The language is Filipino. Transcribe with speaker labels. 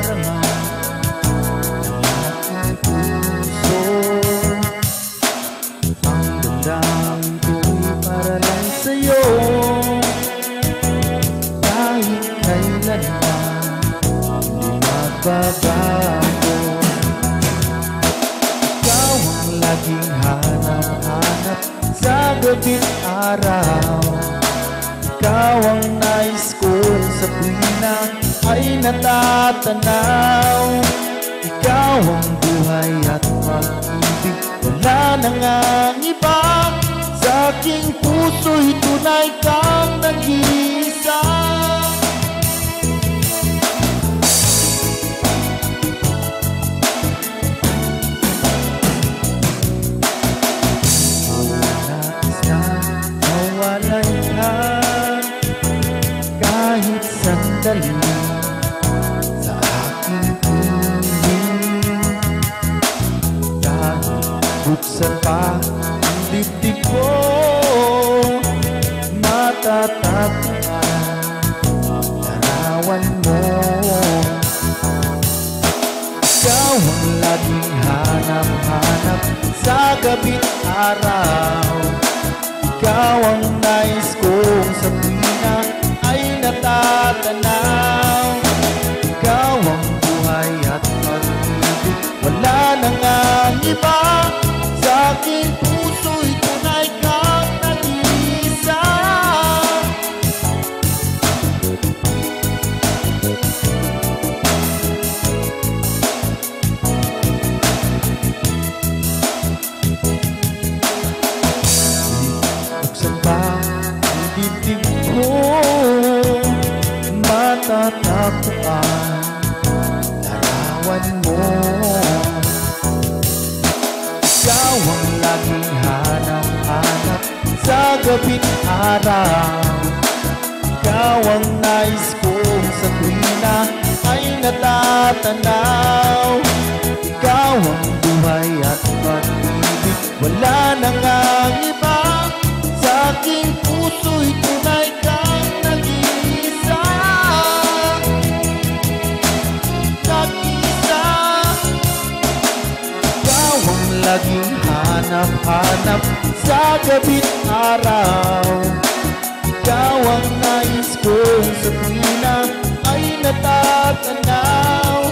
Speaker 1: larangan ng aking puso. Ang damdamin ko'y para lang sa'yo, kahit kailanman hindi magbabago. Ikaw ang laging hanap-hanap sa gabi't araw. Ikaw ang nais ko sa tuwina ay natatanaw. Ikaw ang buhay at pag-ibig, wala nang ang iba. Sa aking puso'y tunay kang nag-iisa. Nais na mawalay ka kahit sandali sa aking piling. Dahil buksan pa ang dibdib ko, matatagpuan larawan mo. Ikaw ang laging hanap-hanap sa gabi't araw. Ikaw ang nais kong sa tuwina ay natatanaw. Ikaw ang buhay at pag-ibig, wala nang ang iba. Sa aking puso'y tunay kang nag-iisa. Buksan ba ang dibdib ko, matatagpuan larawan mo. Ikaw ang laging hanap-hanap sa gabi't araw. Ikaw ang nais kong sa tuwina ay natatanaw. Ikaw ang buhay at pag-ibig, wala nang ang iba. Sa aking puso'y tunay kang nag-iisa. Nag-iisa. Ikaw ang laging hanap-hanap sa gabi't araw. Ikaw ang nais kong sa tuwina ay natatanaw.